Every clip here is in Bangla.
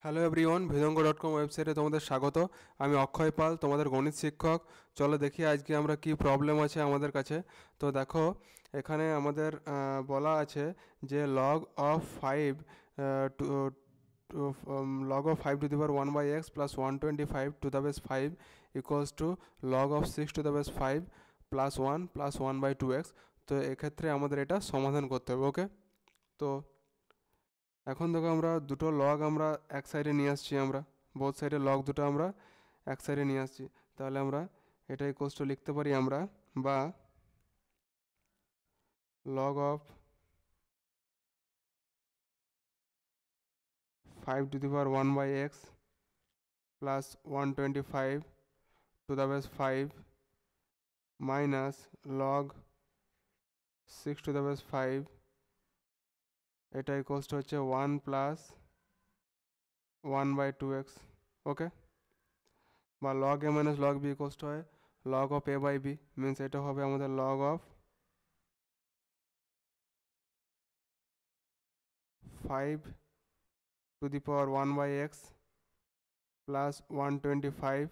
হ্যালো এভরিওয়ান, ভিদঙ্গ.com ওয়েবসাইটে তোমাদের স্বাগত। আমি অক্ষয় পাল, তোমাদের গণিত শিক্ষক। চলো দেখি আজকে আমরা কি প্রবলেম আছে আমাদের কাছে। তো দেখো, এখানে আমাদের বলা আছে যে log of five to log of five to the power one by x plus 125 to the base five equals to log of six to the base five plus one by two x. তো এক্ষেত্রে আমাদের এটা সমাধান করতে হবে। ওকে, তো এখন দেখো আমরা দুটো লগ আমরা এক সাইডে নিয়ে আসছি, আমরা বোথ সাইডে লগ দুটো আমরা এক সাইডে নিয়ে আসছি। তাহলে আমরা এটা ইকুয়ালস টু লিখতে পারি আমরা, বা log of five to the power one by x plus 125 to the base five minus log six to the base five, এটা ইকুয়ালস টু হচ্ছে one plus one by two x. Okay, বা log a minus log b equals to হয় log of a by b, means এটা হবে আমাদের log of five to the power 1 by x plus 125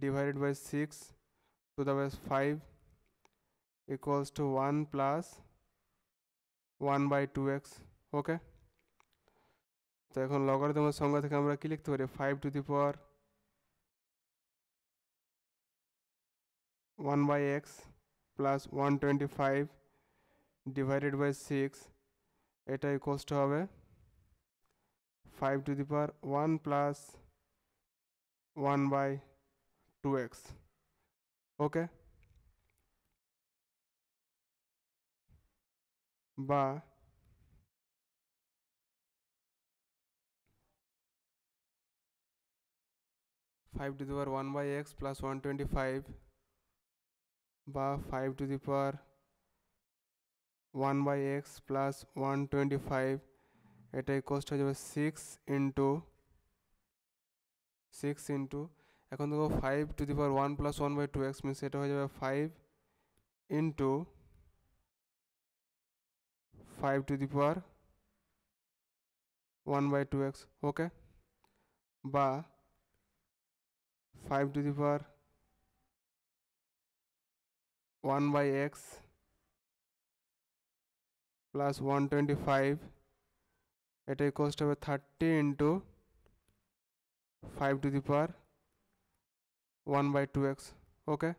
divided by 6 to the base 5 equals to 1 plus 1 by 2x. ওকে, তো এখন লগারিদমের সংজ্ঞা থেকে আমরা কি লিখতে পারি? 5 to the power 1 by x plus 125 divided by 6, এটা ইকুয়ালস টু হবে 5 to the power 1 plus 1 by 2x. ওকে, বা 5 to the power 1 by x plus 125 বা 5 to the power 1 by x plus 125, এটা ইকুয়ালস হয়ে যাবে সিক্স ইন্টু এখন দেখো 5 to the power 1 plus 1 by two x means এটা হয়ে যাবে 5 to the power 1 by two x. Okay, বা 5 to the power 1 by x plus 125, এটা ইকুয়ালস হবে 30 × 5 to the power 1 by two x. Okay,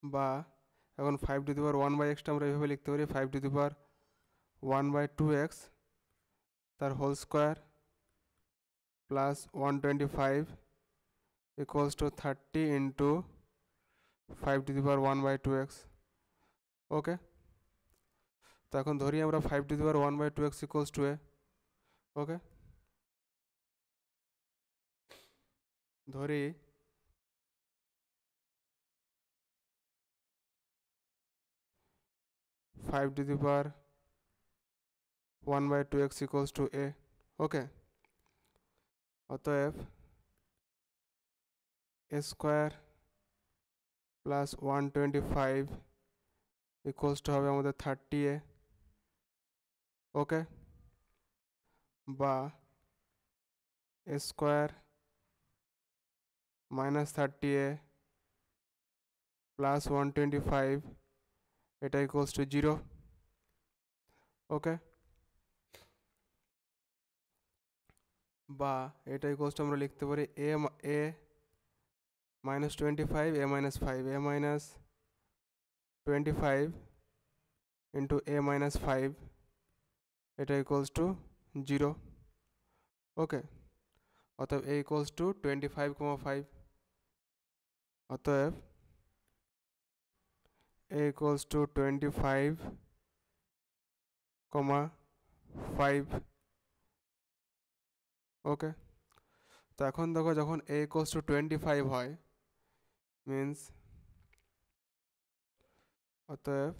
বা এখন 5 টু দি পাওয়ার 1 বাই এক্সটা আমরা এইভাবে লিখতে পারি 5 to the power 1 by two x তার whole square plus 125 equals to 30 × 5 to the power 1 by two x. Okay, তো এখন ধরি আমরা 5 to the power 1 by two x equals to a. Okay, ধরি 5 to the power 1 by two x equals to a. Okay, অতএব a square plus 125 equals to হবে আমাদের 30a। ওকে, বা এ স্কোয়ার মাইনাস 30a প্লাস 125, এটা ইকুয়ালস টু 0। ওকে, বা এটা ইকুয়ালস টু আমরা লিখতে পারি এ মাইনাস 25 এ মাইনাস 5 এ মাইনাস 25 ইন্টু এ মাইনাস 5, এটা ইকুয়ালস টু 0। ওকে, অতএব এ ইকুয়ালস টু 25,5। অতএব এ ইকুয়ালস টু 25,5। ওকে, তো এখন দেখো যখন এ ইকুয়ালস টু 25 হয় মিন্স অতএব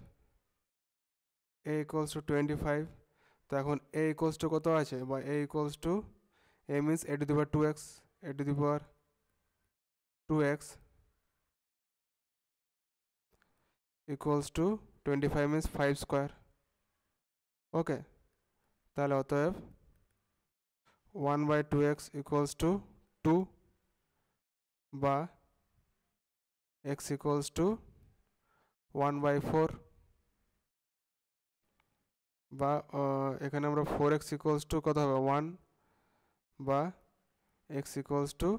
এ ইকুয়ালস টু 25, তো এখন এ ইকুয়ালস টু কত আছে, বা a equals to a means a to the power 2x, a to the power 2x equals to 25 means 5 square. Okay, তাহলে অতএব 1/2x ইকুয়ালস টু 2 বা x ইকুয়ালস টু 1/4 বা এখানে আমরা 4x ইকুয়ালস টু কত হবে 1 বা x ইকুয়ালস টু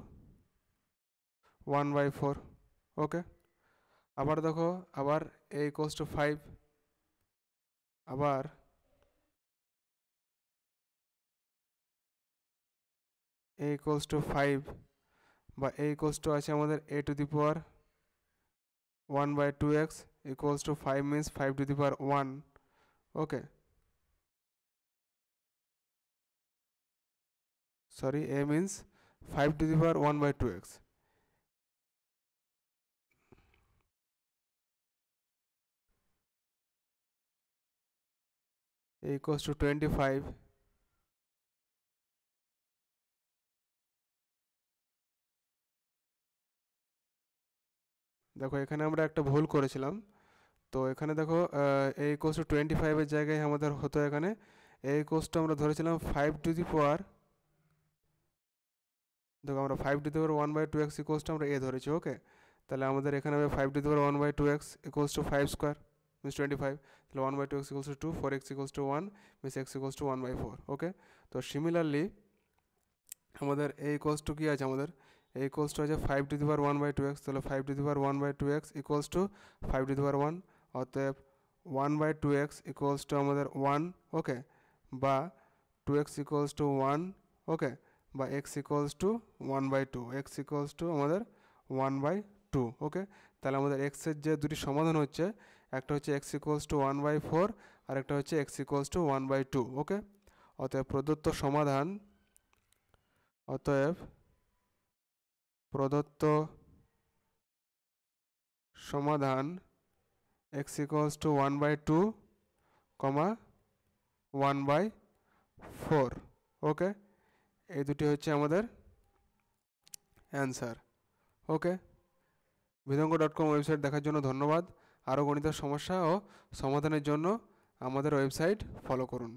1/4। ওকে, আবার দেখো, আবার a ইকুয়ালস টু 5, আবার a ইকুয়ালস টু 5 বা a ইকুয়ালস টু আছে আমাদের a two the power 1/2x equals to 5 means 5 to the power 1. Okay, sorry, a means 5 to the power 1/2x. A equals to 25. দেখো এখানে আমরা একটা ভুল করেছিলাম, তো এখানে দেখো a equals to 25 এর জায়গায় আমাদের হতো এখানে a equals to আমরা ধরেছিলাম 5 to the power, দেখো আমরা 5 to the power 1/2x equals to আমরা a ধরেছি। ওকে, তাহলে আমাদের এখানে হবে 5 to the power 1/2x equals to 5 square means 25, তাহলে 1/2x equals to 2, 4x equals to 1 means x equals to 1/4। ওকে, তো সিমিলারলি আমাদের a equals to কি আছে, আমাদের a equals to আছে 5 to the power 1/2x, তাহলে 5 to the power 1/2x equals to 5 to the power 1, অতএব 1/2x equals to আমাদের 1। ওকে, বা 2x equals to 1। ওকে, বা x equals to 1/2, x equals to আমাদের 1/2। ওকে, তাহলে আমাদের x এর যে দুটি সমাধান হচ্ছে, একটা হচ্ছে x equals to 1/4 আর একটা হচ্ছে x equals to 1/2। ওকে, অতএব প্রদত্ত সমাধান, অতএব প্রদত্ত সমাধান x equals to 1/2, 1/4। ওকে, এই দুটি হচ্ছে আমাদের অ্যান্সার। ওকে, বিধঙ্গ.com ওয়েবসাইট দেখার জন্য ধন্যবাদ। আরও গণিতের সমস্যা ও সমাধানের জন্য আমাদের ওয়েবসাইট ফলো করুন।